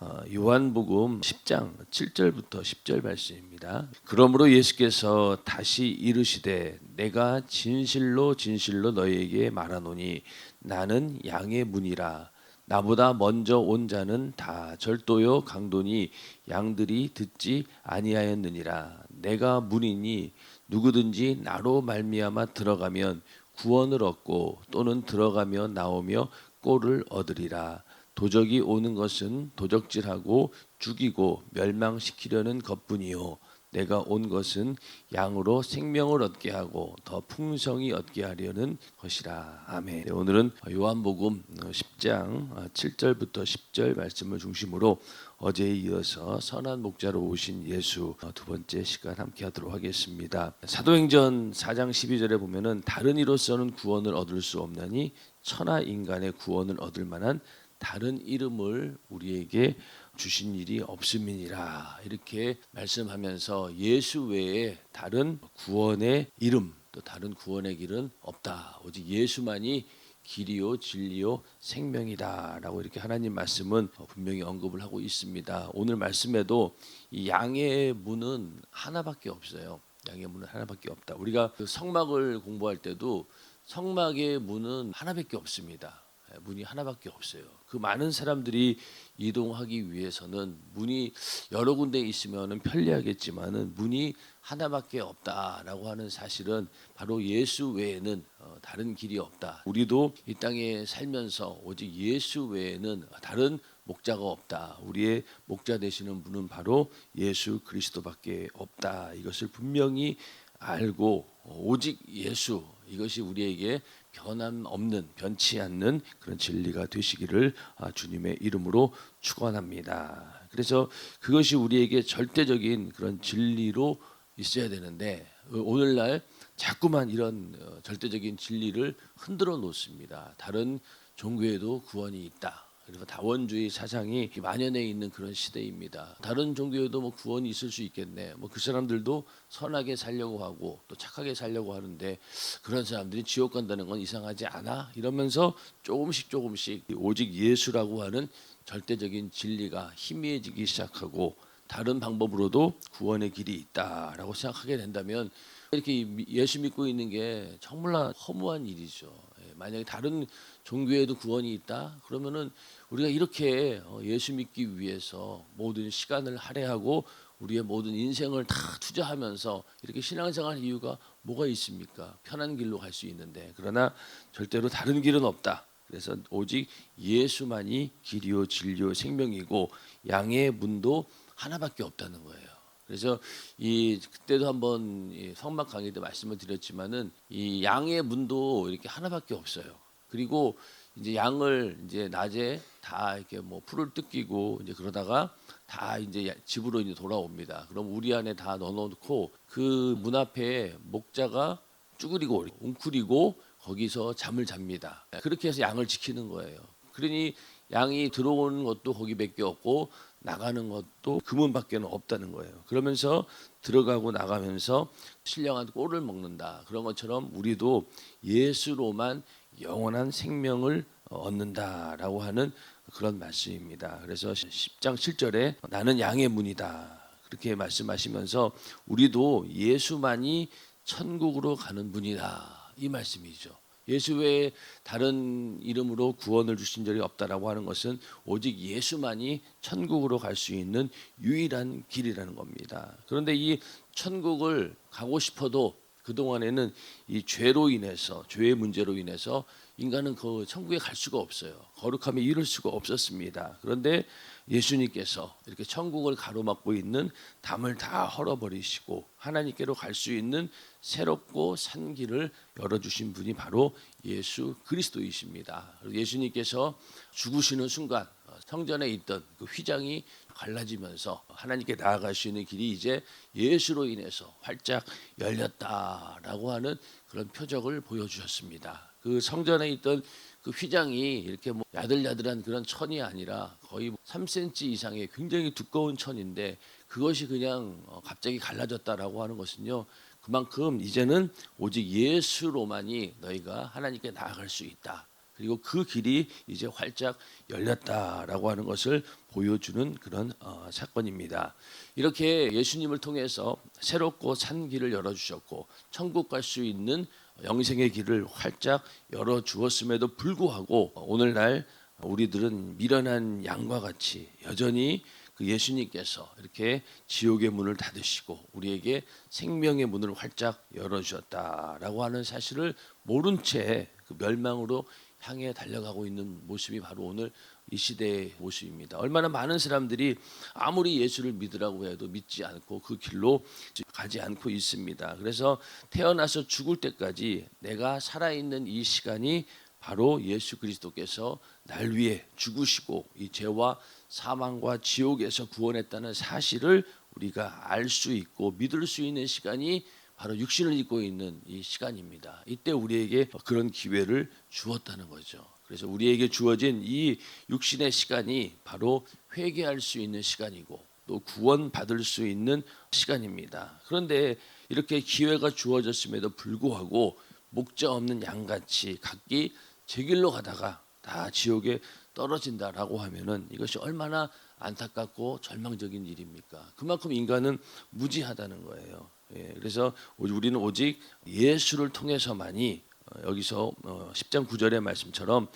요한복음 10장 7절부터 10절 말씀입니다. 그러므로 예수께서 다시 이르시되 내가 진실로 진실로 너희에게 말하노니 나는 양의 문이라. 나보다 먼저 온 자는 다 절도요 강도니 양들이 듣지 아니하였느니라. 내가 문이니 누구든지 나로 말미암아 들어가면 구원을 얻고 또는 들어가며 나오며 꼴을 얻으리라. 도적이 오는 것은 도적질하고 죽이고 멸망시키려는 것뿐이요 내가 온 것은 양으로 생명을 얻게 하고 더 풍성히 얻게 하려는 것이라. 아멘. 네, 오늘은 요한복음 10장 7절부터 10절 말씀을 중심으로 어제에 이어서 선한 목자로 오신 예수 두 번째 시간 함께 하도록 하겠습니다. 사도행전 4장 12절에 보면은 다른 이로서는 구원을 얻을 수 없나니 천하 인간의 구원을 얻을 만한 다른 이름을 우리에게 주신 일이 없음이니라. 이렇게 말씀하면서 예수 외에 다른 구원의 이름 또 다른 구원의 길은 없다. 오직 예수만이 길이요 진리요 생명이다라고 이렇게 하나님 말씀은 분명히 언급을 하고 있습니다. 오늘 말씀에도 이 양의 문은 하나밖에 없어요. 양의 문은 하나밖에 없다. 우리가 그 성막을 공부할 때도 성막의 문은 하나밖에 없습니다. 문이 하나밖에 없어요. 그 많은 사람들이 이동하기 위해서는 문이 여러 군데 있으면 편리하겠지만은 문이 하나밖에 없다라고 하는 사실은 바로 예수 외에는 다른 길이 없다. 우리도 이 땅에 살면서 오직 예수 외에는 다른 목자가 없다. 우리의 목자 되시는 분은 바로 예수 그리스도밖에 없다. 이것을 분명히 알고 오직 예수 이것이 우리에게 변함없는 변치 않는 그런 진리가 되시기를 주님의 이름으로 축원합니다. 그래서 그것이 우리에게 절대적인 그런 진리로 있어야 되는데 오늘날 자꾸만 이런 절대적인 진리를 흔들어 놓습니다. 다른 종교에도 구원이 있다. 그래서 다원주의 사상이 만연해 있는 그런 시대입니다. 다른 종교에도 뭐 구원이 있을 수 있겠네. 뭐 그 사람들도 선하게 살려고 하고 또 착하게 살려고 하는데 그런 사람들이 지옥 간다는 건 이상하지 않아? 이러면서 조금씩 오직 예수라고 하는 절대적인 진리가 희미해지기 시작하고 다른 방법으로도 구원의 길이 있다라고 생각하게 된다면 이렇게 예수 믿고 있는 게 정말 허무한 일이죠. 만약에 다른 종교에도 구원이 있다 그러면은 우리가 이렇게 예수 믿기 위해서 모든 시간을 할애하고 우리의 모든 인생을 다 투자하면서 이렇게 신앙생활 이유가 뭐가 있습니까? 편한 길로 갈 수 있는데 그러나 절대로 다른 길은 없다. 그래서 오직 예수만이 길이요 진리요 생명이고 양의 문도 하나밖에 없다는 거예요. 그래서 그때도 한번 성막 강의 때 말씀을 드렸지만은 이 양의 문도 이렇게 하나밖에 없어요. 그리고 이제 양을 이제 낮에 다 이렇게 뭐 풀을 뜯기고 이제 그러다가 다 이제 집으로 이제 돌아옵니다. 그럼 우리 안에 다 넣어놓고 그 문 앞에 목자가 쭈그리고 웅크리고 거기서 잠을 잡니다. 그렇게 해서 양을 지키는 거예요. 그러니 양이 들어오는 것도 거기밖에 없고 나가는 것도 그 문밖에는 없다는 거예요. 그러면서 들어가고 나가면서 신령한 꼴을 먹는다. 그런 것처럼 우리도 예수로만 영원한 생명을 얻는다라고 하는 그런 말씀입니다. 그래서 10장 7절에 나는 양의 문이다. 그렇게 말씀하시면서 우리도 예수만이 천국으로 가는 문이다. 이 말씀이죠. 예수 외에 다른 이름으로 구원을 주신 적이 없다라고 하는 것은 오직 예수만이 천국으로 갈 수 있는 유일한 길이라는 겁니다. 그런데 이 천국을 가고 싶어도 그동안에는 이 죄로 인해서 죄의 문제로 인해서 인간은 그 천국에 갈 수가 없어요. 거룩함에 이를 수가 없었습니다. 그런데 예수님께서 이렇게 천국을 가로막고 있는 담을 다 헐어버리시고 하나님께로 갈 수 있는 새롭고 산 길을 열어주신 분이 바로 예수 그리스도이십니다. 예수님께서 죽으시는 순간 성전에 있던 그 휘장이 갈라지면서 하나님께 나아갈 수 있는 길이 이제 예수로 인해서 활짝 열렸다라고 하는 그런 표적을 보여주셨습니다. 그 성전에 있던 그 휘장이 이렇게 뭐 야들야들한 그런 천이 아니라 거의 3cm 이상의 굉장히 두꺼운 천인데 그것이 그냥 갑자기 갈라졌다라고 하는 것은요. 그만큼 이제는 오직 예수로만이 너희가 하나님께 나아갈 수 있다. 그리고 그 길이 이제 활짝 열렸다라고 하는 것을 보여주는 그런 사건입니다. 이렇게 예수님을 통해서 새롭고 산 길을 열어주셨고 천국 갈 수 있는 영생의 길을 활짝 열어주었음에도 불구하고 오늘날 우리들은 미련한 양과 같이 여전히 그 예수님께서 이렇게 지옥의 문을 닫으시고 우리에게 생명의 문을 활짝 열어주셨다라고 하는 사실을 모른 채 그 멸망으로 향해 달려가고 있는 모습이 바로 오늘 이 시대의 모습입니다. 얼마나 많은 사람들이 아무리 예수를 믿으라고 해도 믿지 않고 그 길로 가지 않고 있습니다. 그래서 태어나서 죽을 때까지 내가 살아있는 이 시간이 바로 예수 그리스도께서 날 위해 죽으시고 이 죄와 사망과 지옥에서 구원했다는 사실을 우리가 알 수 있고 믿을 수 있는 시간이 바로 육신을 입고 있는 이 시간입니다. 이때 우리에게 그런 기회를 주었다는 거죠. 그래서 우리에게 주어진 이 육신의 시간이 바로 회개할 수 있는 시간이고 또 구원받을 수 있는 시간입니다. 그런데 이렇게 기회가 주어졌음에도 불구하고 목자 없는 양같이 각기 제 길로 가다가 다 지옥에 떨어진다라고 하면은 이것이 얼마나 안타깝고 절망적인 일입니까? 그만큼 인간은 무지하다는 거예요. 그래서 우리는 오직 예수를 통해서만이 여기서 10장 9절의 말씀처럼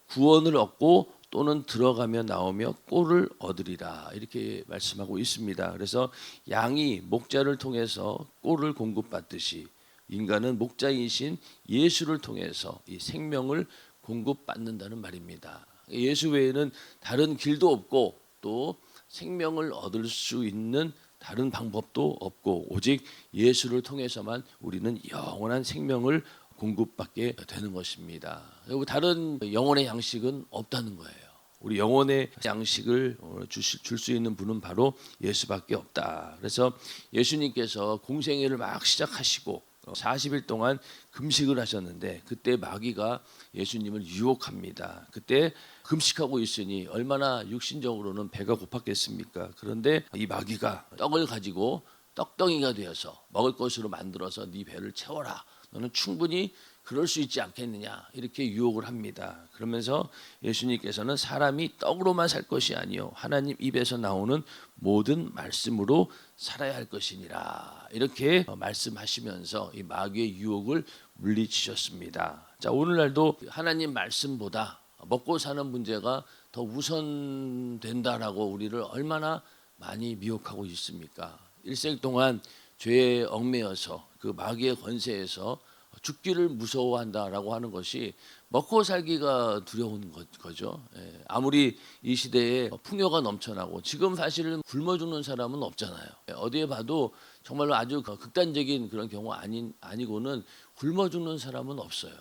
구원을 얻고 또는 들어가며 나오며 꼴을 얻으리라 이렇게 말씀하고 있습니다. 그래서 양이 목자를 통해서 꼴을 공급받듯이 인간은 목자이신 예수를 통해서 이 생명을 공급받는다는 말입니다. 예수 외에는 다른 길도 없고 또 생명을 얻을 수 있는 다른 방법도 없고 오직 예수를 통해서만 우리는 영원한 생명을 공급받게 되는 것입니다. 그리고 다른 영혼의 양식은 없다는 거예요. 우리 영혼의 양식을 줄 수 있는 분은 바로 예수밖에 없다. 그래서 예수님께서 공생애를 막 시작하시고 40일 동안 금식을 하셨는데 그때 마귀가 예수님을 유혹합니다. 그때 금식하고 있으니 얼마나 육신적으로는 배가 고팠겠습니까? 그런데 이 마귀가 떡을 가지고 떡덩이가 되어서 먹을 것으로 만들어서 네 배를 채워라. 너는 충분히 그럴 수 있지 않겠느냐 이렇게 유혹을 합니다. 그러면서 예수님께서는 사람이 떡으로만 살 것이 아니요 하나님 입에서 나오는 모든 말씀으로 살아야 할 것이니라 이렇게 말씀하시면서 이 마귀의 유혹을 물리치셨습니다. 자, 오늘날도 하나님 말씀보다 먹고 사는 문제가 더 우선된다라고 우리를 얼마나 많이 미혹하고 있습니까? 일생 동안 죄에 얽매여서 그 마귀의 권세에서 죽기를 무서워한다라고 하는 것이 먹고 살기가 두려운 거죠. 아무리 이 시대에 풍요가 넘쳐나고 지금 사실은 굶어 죽는 사람은 없잖아요. 어디에 봐도 정말로 아주 극단적인 그런 경우 아니고는 굶어 죽는 사람은 없어요.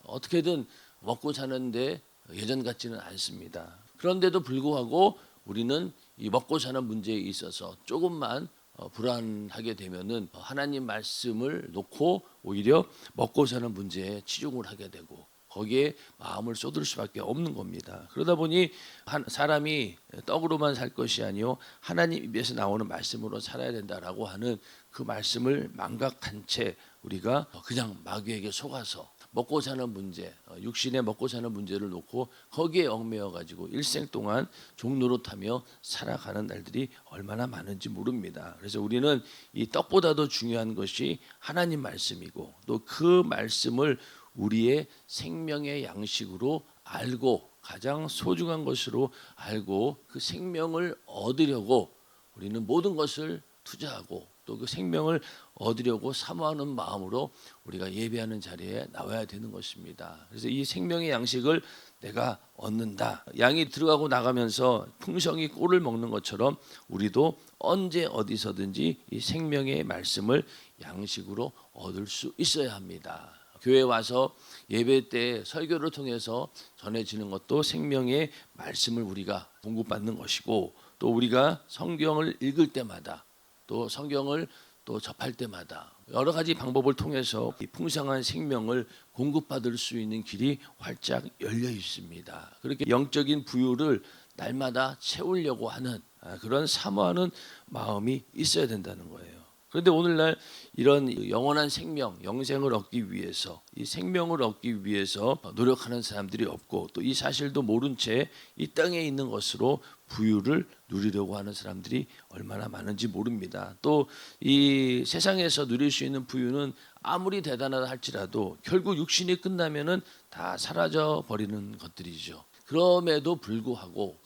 어떻게든 먹고 사는데 예전 같지는 않습니다. 그런데도 불구하고 우리는 이 먹고 사는 문제에 있어서 조금만 불안하게 되면은 하나님 말씀을 놓고 오히려 먹고 사는 문제에 치중을 하게 되고 거기에 마음을 쏟을 수밖에 없는 겁니다. 그러다 보니 사람이 떡으로만 살 것이 아니요 하나님 입에서 나오는 말씀으로 살아야 된다라고 하는 그 말씀을 망각한 채 우리가 그냥 마귀에게 속아서 먹고 사는 문제, 육신의 먹고 사는 문제를 놓고 거기에 얽매여 가지고 일생 동안 종노릇하며 살아가는 날들이 얼마나 많은지 모릅니다. 그래서 우리는 이 떡보다도 중요한 것이 하나님 말씀이고 또 그 말씀을 우리의 생명의 양식으로 알고 가장 소중한 것으로 알고 그 생명을 얻으려고 우리는 모든 것을 투자하고 또 그 생명을 얻으려고 사모하는 마음으로 우리가 예배하는 자리에 나와야 되는 것입니다. 그래서 이 생명의 양식을 내가 얻는다. 양이 들어가고 나가면서 풍성히 꼴을 먹는 것처럼 우리도 언제 어디서든지 이 생명의 말씀을 양식으로 얻을 수 있어야 합니다. 교회 와서 예배 때 설교를 통해서 전해지는 것도 생명의 말씀을 우리가 공급받는 것이고 또 우리가 성경을 읽을 때마다 또 성경을 또 접할 때마다 여러 가지 방법을 통해서 이 풍성한 생명을 공급받을 수 있는 길이 활짝 열려 있습니다. 그렇게 영적인 부유를 날마다 채우려고 하는 그런 사모하는 마음이 있어야 된다는 거예요. 그런데 오늘날 이런 영원한 생명, 영생을 얻기 위해서, 이 생명을 얻기 위해서 노력하는 사람들이 없고, 또 이 사실도 모른 채 이 땅에 있는 것으로 부유를 누리려고 하는 사람들이 얼마나 많은지 모릅니다. 또 이 세상에서 누릴 수 있는 부유는 아무리 대단하다 할지라도 결국 육신이 끝나면은 다 사라져 버리는 것들이죠. 그럼에도 불구하고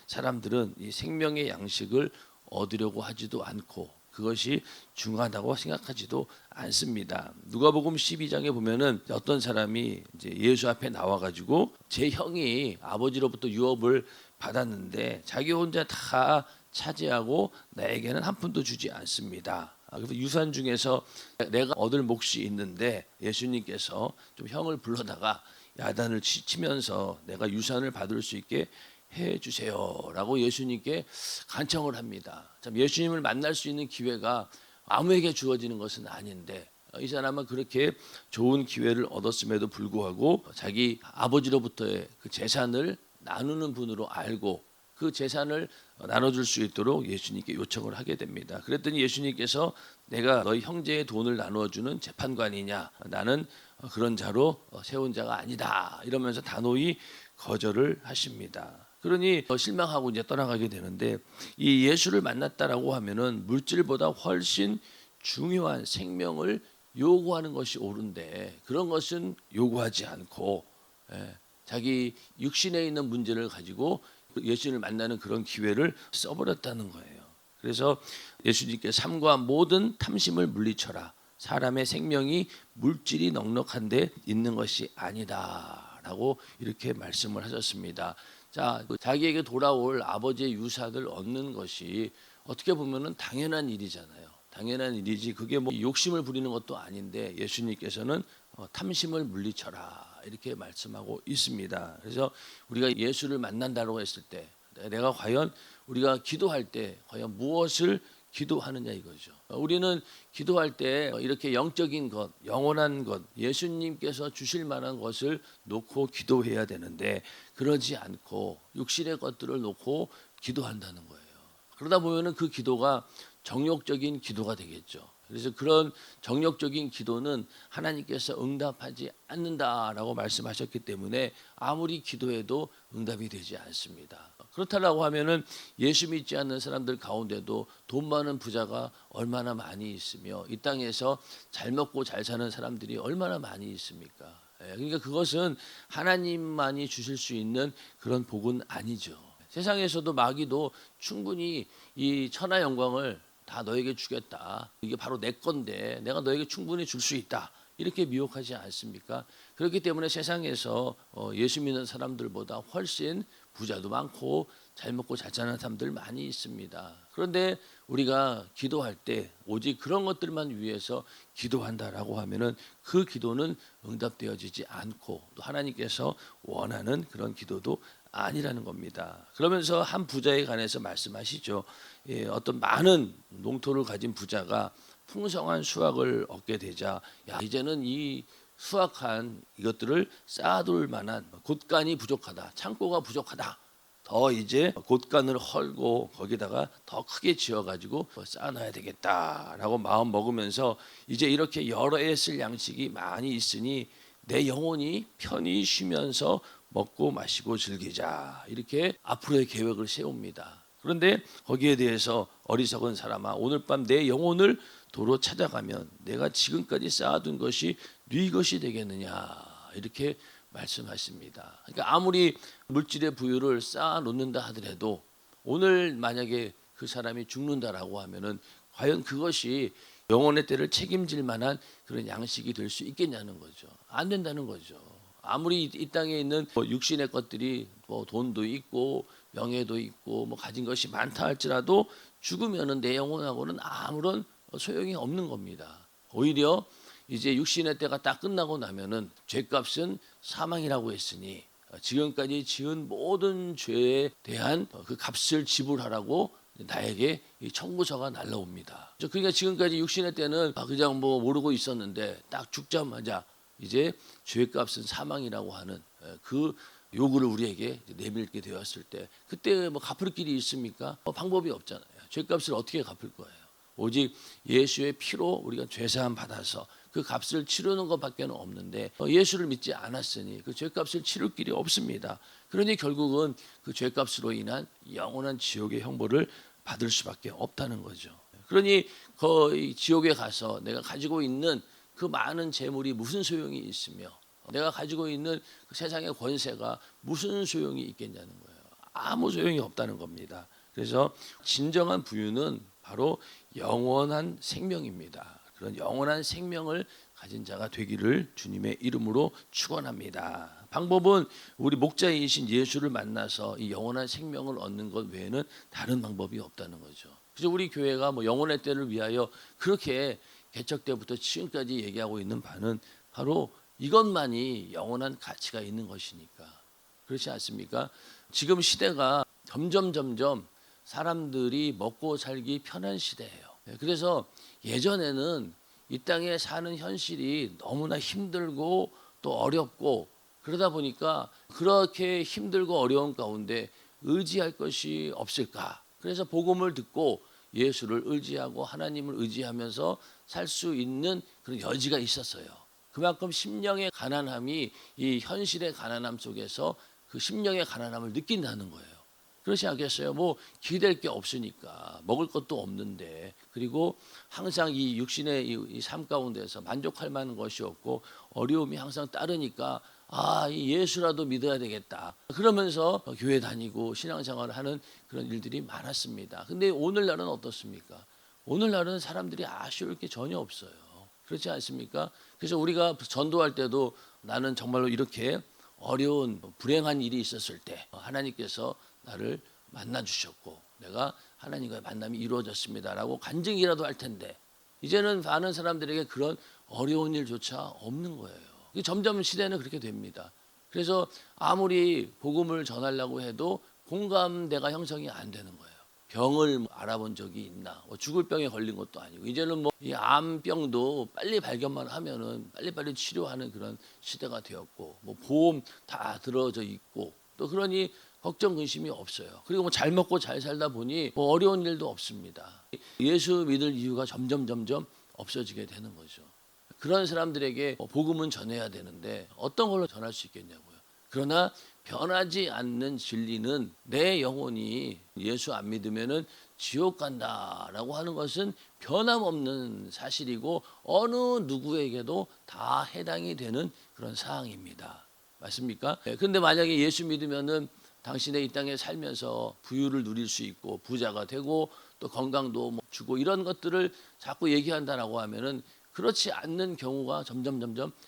사람들은 이 생명의 양식을 얻으려고 하지도 않고 그것이 중요하다고 생각하지도 않습니다. 누가복음 12장에 보면은 어떤 사람이 이제 예수 앞에 나와 가지고 제 형이 아버지로부터 유업을 받았는데 자기 혼자 다 차지하고 나에게는 한 푼도 주지 않습니다. 그래서 유산 중에서 내가 얻을 몫이 있는데 예수님께서 좀 형을 불러다가 야단을 치면서 내가 유산을 받을 수 있게 해 주세요라고 예수님께 간청을 합니다. 참 예수님을 만날 수 있는 기회가 아무에게 주어지는 것은 아닌데 이 사람은 그렇게 좋은 기회를 얻었음에도 불구하고 자기 아버지로부터의 그 재산을 나누는 분으로 알고 그 재산을 나눠줄 수 있도록 예수님께 요청을 하게 됩니다. 그랬더니 예수님께서 내가 너희 형제의 돈을 나누어주는 재판관이냐? 나는 그런 자로 세운 자가 아니다. 이러면서 단호히 거절을 하십니다. 그러니 실망하고 이제 떠나가게 되는데 이 예수를 만났다라고 하면은 물질보다 훨씬 중요한 생명을 요구하는 것이 옳은데 그런 것은 요구하지 않고 자기 육신에 있는 문제를 가지고 예수님을 만나는 그런 기회를 써버렸다는 거예요. 그래서 예수님께 삶과 모든 탐심을 물리쳐라. 사람의 생명이 물질이 넉넉한데 있는 것이 아니다라고 이렇게 말씀을 하셨습니다. 자, 자기에게 돌아올 아버지의 유산을 얻는 것이 어떻게 보면은 당연한 일이잖아요. 당연한 일이지 그게 뭐 욕심을 부리는 것도 아닌데 예수님께서는 탐심을 물리쳐라 이렇게 말씀하고 있습니다. 그래서 우리가 예수를 만난다고 했을 때 내가 과연 우리가 기도할 때 과연 무엇을 기도하느냐 이거죠. 우리는 기도할 때 이렇게 영적인 것, 영원한 것, 예수님께서 주실 만한 것을 놓고 기도해야 되는데 그러지 않고 육신의 것들을 놓고 기도한다는 거예요. 그러다 보면은 그 기도가 정욕적인 기도가 되겠죠. 그래서 그런 정욕적인 기도는 하나님께서 응답하지 않는다라고 말씀하셨기 때문에 아무리 기도해도 응답이 되지 않습니다. 그렇다라고 하면은 예수 믿지 않는 사람들 가운데도 돈 많은 부자가 얼마나 많이 있으며 이 땅에서 잘 먹고 잘 사는 사람들이 얼마나 많이 있습니까? 그러니까 그것은 하나님만이 주실 수 있는 그런 복은 아니죠. 세상에서도 마귀도 충분히 이 천하 영광을 다 너에게 주겠다. 이게 바로 내 건데 내가 너에게 충분히 줄 수 있다. 이렇게 미혹하지 않습니까? 그렇기 때문에 세상에서 예수 믿는 사람들보다 훨씬 부자도 많고 잘 먹고 잘 사는 사람들 많이 있습니다. 그런데 우리가 기도할 때 오직 그런 것들만 위해서 기도한다라고 하면은 그 기도는 응답되어지지 않고 또 하나님께서 원하는 그런 기도도 아니라는 겁니다. 그러면서 한 부자에 관해서 말씀하시죠. 어떤 많은 농토를 가진 부자가 풍성한 수확을 얻게 되자 이제는 이 수확한 이것들을 쌓아둘 만한 곳간이 부족하다. 창고가 부족하다. 더 이제 곳간을 헐고 거기다가 더 크게 지어가지고 쌓아놔야 되겠다라고 마음 먹으면서 이제 이렇게 여러 해 쓸 양식이 많이 있으니 내 영혼이 편히 쉬면서 먹고 마시고 즐기자 이렇게 앞으로의 계획을 세웁니다. 그런데 거기에 대해서 어리석은 사람아 오늘 밤 내 영혼을 도로 찾아가면 내가 지금까지 쌓아둔 것이 네 것이 되겠느냐 이렇게 말씀하십니다. 그러니까 아무리 물질의 부유를 쌓아놓는다 하더라도 오늘 만약에 그 사람이 죽는다라고 하면은 과연 그것이 영혼의 때를 책임질 만한 그런 양식이 될 수 있겠냐는 거죠. 안 된다는 거죠. 아무리 이 땅에 있는 육신의 것들이 돈도 있고 명예도 있고 가진 것이 많다 할지라도 죽으면은 내 영혼하고는 아무런 소용이 없는 겁니다. 오히려 이제 육신의 때가 딱 끝나고 나면은 죄값은 사망이라고 했으니 지금까지 지은 모든 죄에 대한 그 값을 지불하라고 나에게 이 청구서가 날라옵니다. 그러니까 지금까지 육신의 때는 그냥 모르고 있었는데 딱 죽자마자 이제 죄값은 사망이라고 하는 그 요구를 우리에게 내밀게 되었을 때 그때 갚을 길이 있습니까? 방법이 없잖아요. 죄값을 어떻게 갚을 거예요? 오직 예수의 피로 우리가 죄사함 받아서 그 값을 치르는 것밖에 없는데 예수를 믿지 않았으니 그 죄값을 치를 길이 없습니다. 그러니 결국은 그 죄값으로 인한 영원한 지옥의 형벌을 받을 수밖에 없다는 거죠. 그러니 그 지옥에 가서 내가 가지고 있는 그 많은 재물이 무슨 소용이 있으며 내가 가지고 있는 그 세상의 권세가 무슨 소용이 있겠냐는 거예요. 아무 소용이 없다는 겁니다. 그래서 진정한 부유는 바로 영원한 생명입니다. 그런 영원한 생명을 가진 자가 되기를 주님의 이름으로 축원합니다. 방법은 우리 목자이신 예수를 만나서 이 영원한 생명을 얻는 것 외에는 다른 방법이 없다는 거죠. 그래서 우리 교회가 뭐 영혼의 때를 위하여 그렇게 개척 때부터 지금까지 얘기하고 있는 바는 바로 이것만이 영원한 가치가 있는 것이니까. 그렇지 않습니까? 지금 시대가 점점 사람들이 먹고 살기 편한 시대예요. 그래서 예전에는 이 땅에 사는 현실이 너무나 힘들고 또 어렵고 그러다 보니까 그렇게 힘들고 어려운 가운데 의지할 것이 없을까? 그래서 복음을 듣고 예수를 의지하고 하나님을 의지하면서 살 수 있는 그런 여지가 있었어요. 그만큼 심령의 가난함이 이 현실의 가난함 속에서 그 심령의 가난함을 느낀다는 거예요. 그렇지 않겠어요? 뭐 기댈 게 없으니까 먹을 것도 없는데 그리고 항상 이 육신의 이 삶 가운데서 만족할 만한 것이 없고 어려움이 항상 따르니까 이 예수라도 믿어야 되겠다. 그러면서 교회 다니고 신앙생활을 하는 그런 일들이 많았습니다. 근데 오늘날은 어떻습니까? 오늘날은 사람들이 아쉬울 게 전혀 없어요. 그렇지 않습니까? 그래서 우리가 전도할 때도 나는 정말로 이렇게 어려운 불행한 일이 있었을 때 하나님께서 나를 만나 주셨고 내가 하나님과의 만남이 이루어졌습니다라고 간증이라도 할 텐데 이제는 많은 사람들에게 그런 어려운 일조차 없는 거예요. 점점 시대는 그렇게 됩니다. 그래서 아무리 복음을 전하려고 해도 공감대가 형성이 안 되는 거예요. 병을 알아본 적이 있나? 죽을 병에 걸린 것도 아니고 이제는 이 암병도 빨리 발견만 하면은 빨리빨리 치료하는 그런 시대가 되었고 보험 다 들어져 있고 또 그러니 걱정 근심이 없어요. 그리고 잘 먹고 잘 살다 보니 어려운 일도 없습니다. 예수 믿을 이유가 점점 없어지게 되는 거죠. 그런 사람들에게 복음은 전해야 되는데 어떤 걸로 전할 수 있겠냐고요. 그러나 변하지 않는 진리는 내 영혼이 예수 안 믿으면은 지옥 간다라고 하는 것은 변함없는 사실이고 어느 누구에게도 다 해당이 되는 그런 사항입니다. 맞습니까? 그런데 만약에 예수 믿으면은 당신의 이 땅에 살면서 부유를 누릴 수 있고 부자가 되고 또 건강도 주고 이런 것들을 자꾸 얘기한다라고 하면은 그렇지 않는 경우가 점점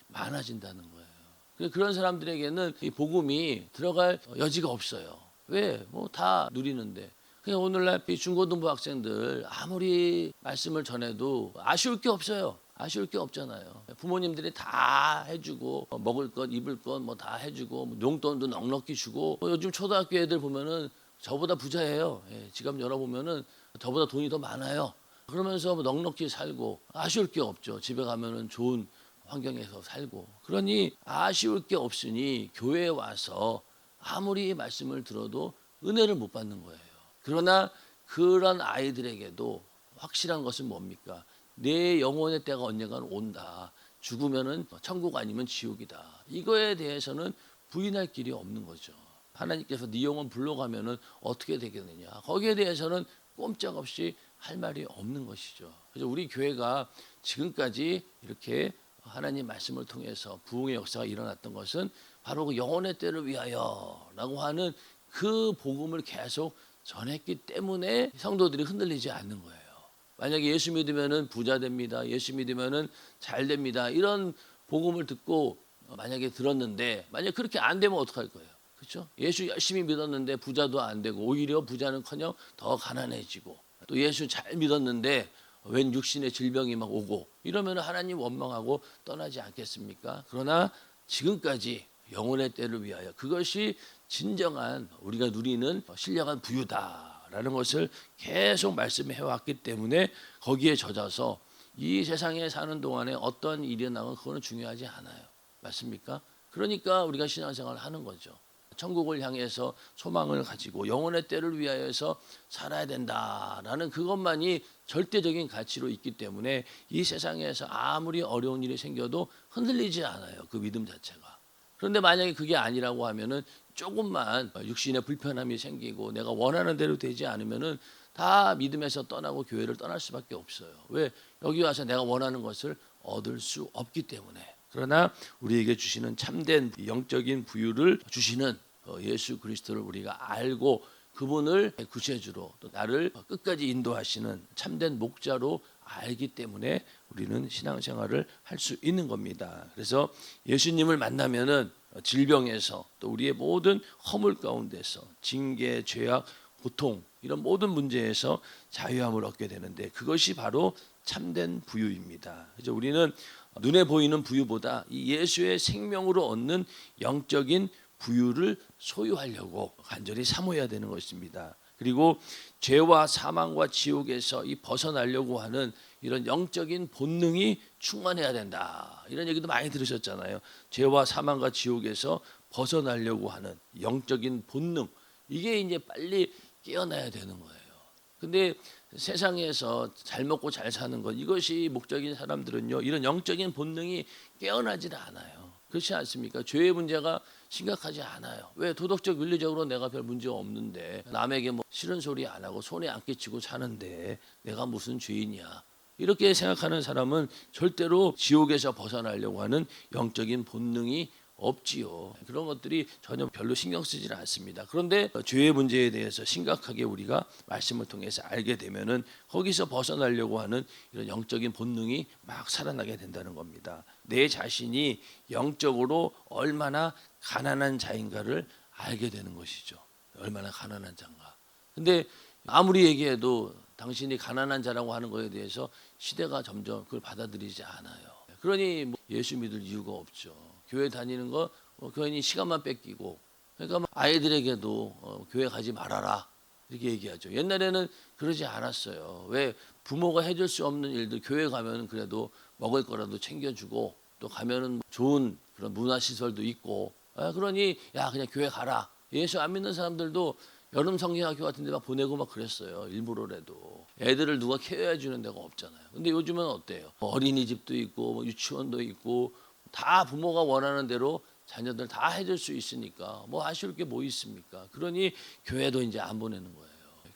많아진다는 거예요. 그런 사람들에게는 이 복음이 들어갈 여지가 없어요. 왜? 다 누리는데. 그냥 오늘날 중고등부 학생들 아무리 말씀을 전해도 아쉬울 게 없어요. 아쉬울 게 없잖아요. 부모님들이 다 해주고 먹을 것, 입을 것 다 해주고 용돈도 넉넉히 주고 요즘 초등학교 애들 보면은 저보다 부자예요. 지갑 열어보면은 저보다 돈이 더 많아요. 그러면서 넉넉히 살고 아쉬울 게 없죠. 집에 가면은 좋은 환경에서 살고 그러니 아쉬울 게 없으니 교회에 와서 아무리 말씀을 들어도 은혜를 못 받는 거예요. 그러나 그런 아이들에게도 확실한 것은 뭡니까? 내 영혼의 때가 언젠가는 온다. 죽으면은 천국 아니면 지옥이다. 이거에 대해서는 부인할 길이 없는 거죠. 하나님께서 네 영혼 불러가면은 어떻게 되겠느냐. 거기에 대해서는 꼼짝없이 할 말이 없는 것이죠. 그래서 우리 교회가 지금까지 이렇게 하나님 말씀을 통해서 부흥의 역사가 일어났던 것은 바로 그 영혼의 때를 위하여라고 하는 그 복음을 계속 전했기 때문에 성도들이 흔들리지 않는 거예요. 만약에 예수 믿으면은 부자 됩니다. 예수 믿으면은 잘 됩니다. 이런 복음을 듣고 만약에 들었는데 만약 그렇게 안 되면 어떡할 거예요? 그렇죠? 예수 열심히 믿었는데 부자도 안 되고 오히려 부자는커녕 더 가난해지고 또 예수 잘 믿었는데 웬 육신의 질병이 막 오고 이러면 하나님 원망하고 떠나지 않겠습니까? 그러나 지금까지 영혼의 때를 위하여 그것이 진정한 우리가 누리는 신령한 부유다라는 것을 계속 말씀해 왔기 때문에 거기에 젖어서 이 세상에 사는 동안에 어떤 일이 나건 그거는 중요하지 않아요. 맞습니까? 그러니까 우리가 신앙생활을 하는 거죠. 천국을 향해서 소망을 가지고 영혼의 때를 위하여서 살아야 된다라는 그것만이 절대적인 가치로 있기 때문에 이 세상에서 아무리 어려운 일이 생겨도 흔들리지 않아요. 그 믿음 자체가. 그런데 만약에 그게 아니라고 하면은 조금만 육신의 불편함이 생기고 내가 원하는 대로 되지 않으면은 다 믿음에서 떠나고 교회를 떠날 수밖에 없어요. 왜? 여기 와서 내가 원하는 것을 얻을 수 없기 때문에. 그러나 우리에게 주시는 참된 영적인 부유를 주시는 예수 그리스도를 우리가 알고 그분을 구세주로 또 나를 끝까지 인도하시는 참된 목자로 알기 때문에 우리는 신앙생활을 할 수 있는 겁니다. 그래서 예수님을 만나면은 질병에서 또 우리의 모든 허물 가운데서 징계, 죄악, 고통 이런 모든 문제에서 자유함을 얻게 되는데 그것이 바로 참된 부유입니다. 그래서 우리는 눈에 보이는 부유보다 이 예수의 생명으로 얻는 영적인 부유를 소유하려고 간절히 사모해야 되는 것입니다. 그리고 죄와 사망과 지옥에서 이 벗어나려고 하는 이런 영적인 본능이 충만해야 된다. 이런 얘기도 많이 들으셨잖아요. 죄와 사망과 지옥에서 벗어나려고 하는 영적인 본능. 이게 이제 빨리 깨어나야 되는 거예요. 근데 세상에서 잘 먹고 잘 사는 것 이것이 목적인 사람들은요. 이런 영적인 본능이 깨어나질 않아요. 그렇지 않습니까? 죄의 문제가 심각하지 않아요. 왜? 도덕적 윤리적으로 내가 별 문제 없는데 남에게 뭐 싫은 소리 안 하고 손에 안 끼치고 사는데 내가 무슨 죄인이야. 이렇게 생각하는 사람은 절대로 지옥에서 벗어나려고 하는 영적인 본능이 없지요. 그런 것들이 전혀 별로 신경 쓰지 않습니다. 그런데 죄의 문제에 대해서 심각하게 우리가 말씀을 통해서 알게 되면은 거기서 벗어나려고 하는 이런 영적인 본능이 막 살아나게 된다는 겁니다. 내 자신이 영적으로 얼마나 가난한 자인가를 알게 되는 것이죠. 얼마나 가난한 자인가. 근데 아무리 얘기해도 당신이 가난한 자라고 하는 것에 대해서 시대가 점점 그걸 받아들이지 않아요. 그러니 뭐 예수 믿을 이유가 없죠. 교회 다니는 거 괜히 시간만 뺏기고 그러니까 뭐 아이들에게도 교회 가지 말아라 이렇게 얘기하죠. 옛날에는 그러지 않았어요. 왜? 부모가 해줄 수 없는 일들 교회 가면 그래도 먹을 거라도 챙겨주고 또 가면은 좋은 그런 문화시설도 있고 그러니 야 그냥 교회 가라. 예수 안 믿는 사람들도 여름 성경학교 같은 데 막 보내고 막 그랬어요. 일부러라도. 애들을 누가 케어해 주는 데가 없잖아요. 근데 요즘은 어때요? 어린이집도 있고 뭐 유치원도 있고 다 부모가 원하는 대로 자녀들 다 해줄 수 있으니까 뭐 아쉬울 게 뭐 있습니까? 그러니 교회도 이제 안 보내는 거예요.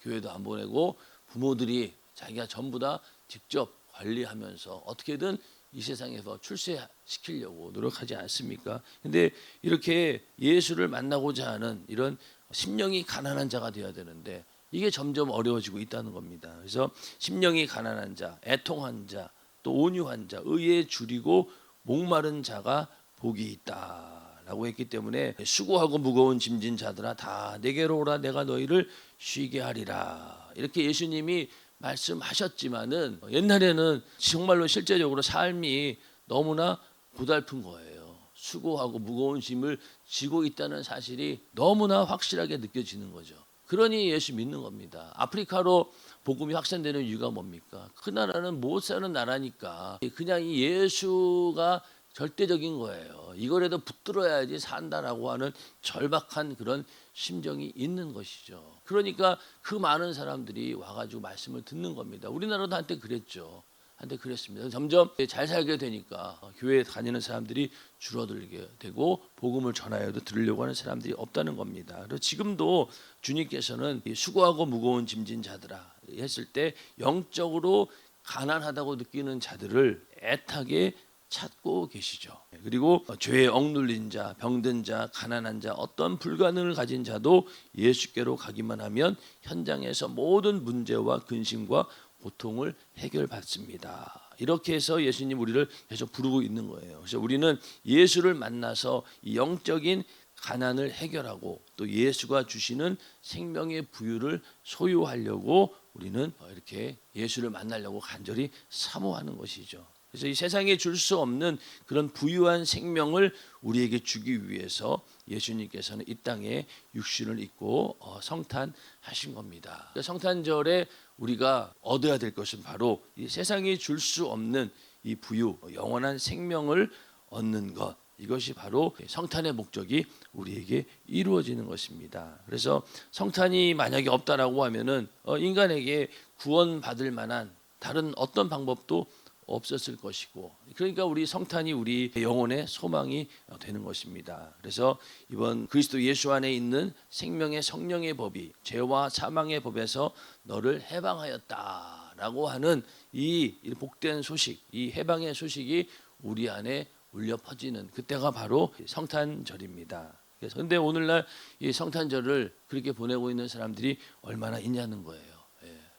교회도 안 보내고 부모들이 자기가 전부 다 직접 관리하면서 어떻게든 이 세상에서 출세시키려고 노력하지 않습니까? 근데 이렇게 예수를 만나고자 하는 이런 심령이 가난한 자가 되어야 되는데 이게 점점 어려워지고 있다는 겁니다. 그래서 심령이 가난한 자, 애통한 자, 또 온유한 자, 의에 줄이고 목마른 자가 복이 있다라고 했기 때문에 수고하고 무거운 짐진 자들아 다 내게로 오라 내가 너희를 쉬게 하리라. 이렇게 예수님이 말씀하셨지만은 옛날에는 정말로 실제적으로 삶이 너무나 고달픈 거예요. 수고하고 무거운 짐을 지고 있다는 사실이 너무나 확실하게 느껴지는 거죠. 그러니 예수 믿는 겁니다. 아프리카로 복음이 확산되는 이유가 뭡니까? 그 나라는 못 사는 나라니까 그냥 이 예수가 절대적인 거예요. 이거라도 붙들어야지 산다라고 하는 절박한 그런 심정이 있는 것이죠. 그러니까 그 많은 사람들이 와가지고 말씀을 듣는 겁니다. 우리나라도 한때 그랬죠. 한때 그랬습니다. 점점 잘 살게 되니까 교회에 다니는 사람들이 줄어들게 되고 복음을 전하여도 들으려고 하는 사람들이 없다는 겁니다. 그리고 지금도 주님께서는 수고하고 무거운 짐진 자들아 했을 때 영적으로 가난하다고 느끼는 자들을 애타게 찾고 계시죠. 그리고 죄에 억눌린 자, 병든 자, 가난한 자, 어떤 불가능을 가진 자도 예수께로 가기만 하면 현장에서 모든 문제와 근심과 고통을 해결받습니다. 이렇게 해서 예수님 우리를 계속 부르고 있는 거예요. 그래서 우리는 예수를 만나서 이 영적인 가난을 해결하고 또 예수가 주시는 생명의 부유를 소유하려고 우리는 이렇게 예수를 만나려고 간절히 사모하는 것이죠. 그래서 이 세상에 줄 수 없는 그런 부유한 생명을 우리에게 주기 위해서 예수님께서는 이 땅에 육신을 입고 성탄하신 겁니다. 성탄절에 우리가 얻어야 될 것은 바로 이 세상에 줄 수 없는 이 부유, 영원한 생명을 얻는 것. 이것이 바로 성탄의 목적이 우리에게 이루어지는 것입니다. 그래서 성탄이 만약에 없다라고 하면은 인간에게 구원받을 만한 다른 어떤 방법도 없었을 것이고, 그러니까 우리 성탄이 우리 영혼의 소망이 되는 것입니다. 그래서 이번 그리스도 예수 안에 있는 생명의 성령의 법이 죄와 사망의 법에서 너를 해방하였다라고 하는 이 복된 소식, 이 해방의 소식이 우리 안에 울려 퍼지는 그때가 바로 성탄절입니다. 그래서 근데 오늘날 이 성탄절을 그렇게 보내고 있는 사람들이 얼마나 있냐는 거예요.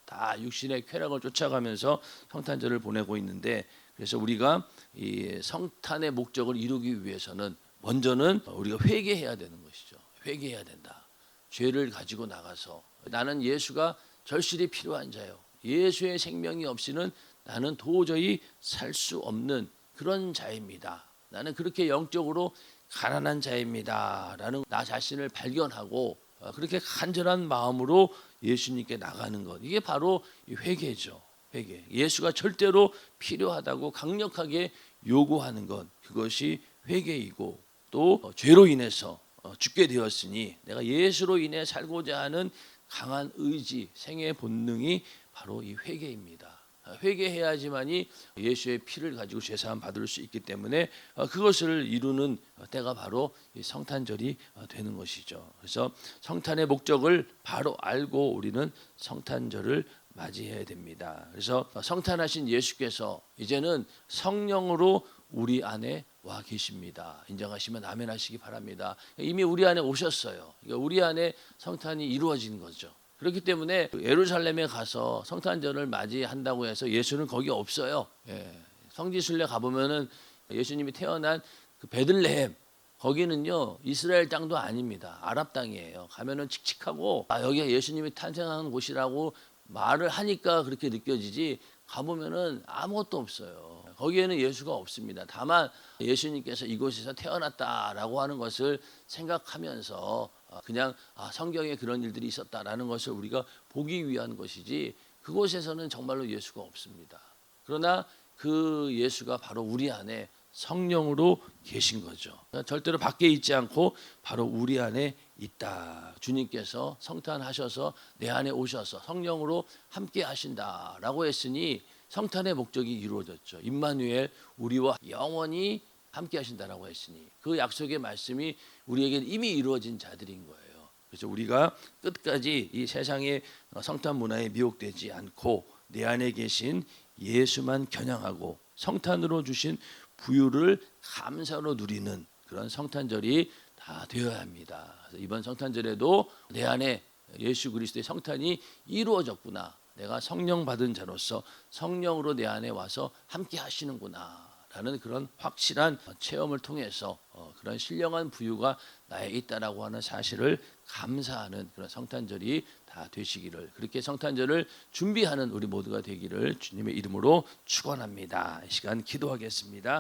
다 육신의 쾌락을 쫓아가면서 성탄절을 보내고 있는데, 그래서 우리가 이 성탄의 목적을 이루기 위해서는 먼저는 우리가 회개해야 되는 것이죠. 회개해야 된다. 죄를 가지고 나가서 나는 예수가 절실히 필요한 자요. 예수의 생명이 없이는 나는 도저히 살 수 없는 그런 자입니다. 나는 그렇게 영적으로 가난한 자입니다. 라는 나 자신을 발견하고 그렇게 간절한 마음으로 예수님께 나가는 것, 이게 바로 회개죠. 회개. 예수가 절대로 필요하다고 강력하게 요구하는 것, 그것이 회개이고, 또 죄로 인해서 죽게 되었으니 내가 예수로 인해 살고자 하는 강한 의지, 생의 본능이 바로 이 회개입니다. 회개해야지만이 예수의 피를 가지고 죄사함 받을 수 있기 때문에 그것을 이루는 때가 바로 이 성탄절이 되는 것이죠. 그래서 성탄의 목적을 바로 알고 우리는 성탄절을 맞이해야 됩니다. 그래서 성탄하신 예수께서 이제는 성령으로 우리 안에 와 계십니다. 인정하시면 아멘 하시기 바랍니다. 이미 우리 안에 오셨어요. 우리 안에 성탄이 이루어진 거죠. 그렇기 때문에 예루살렘에 가서 성탄절을 맞이한다고 해서 예수는 거기 없어요. 성지순례 가보면은 예수님이 태어난 그 베들레헴, 거기는요 이스라엘 땅도 아닙니다. 아랍 땅이에요. 가면은 칙칙하고 여기가 예수님이 탄생한 곳이라고 말을 하니까 그렇게 느껴지지, 가보면은 아무것도 없어요. 거기에는 예수가 없습니다. 다만 예수님께서 이곳에서 태어났다라고 하는 것을 생각하면서 그냥 성경에 그런 일들이 있었다라는 것을 우리가 보기 위한 것이지, 그곳에서는 정말로 예수가 없습니다. 그러나 그 예수가 바로 우리 안에 성령으로 계신 거죠. 절대로 밖에 있지 않고 바로 우리 안에 있다. 주님께서 성탄하셔서 내 안에 오셔서 성령으로 함께 하신다라고 했으니 성탄의 목적이 이루어졌죠. 임마누엘, 우리와 영원히 함께 하신다라고 했으니 그 약속의 말씀이 우리에게 이미 이루어진 자들인 거예요. 그래서 우리가 끝까지 이 세상의 성탄 문화에 미혹되지 않고 내 안에 계신 예수만 겨냥하고 성탄으로 주신 부유를 감사로 누리는 그런 성탄절이 다 되어야 합니다. 그래서 이번 성탄절에도 내 안에 예수 그리스도의 성탄이 이루어졌구나, 내가 성령 받은 자로서 성령으로 내 안에 와서 함께 하시는구나 라는 그런 확실한 체험을 통해서 그런 신령한 부유가 나에 있다라고 하는 사실을 감사하는 그런 성탄절이 다 되시기를, 그렇게 성탄절을 준비하는 우리 모두가 되기를 주님의 이름으로 축원합니다. 이 시간 기도하겠습니다.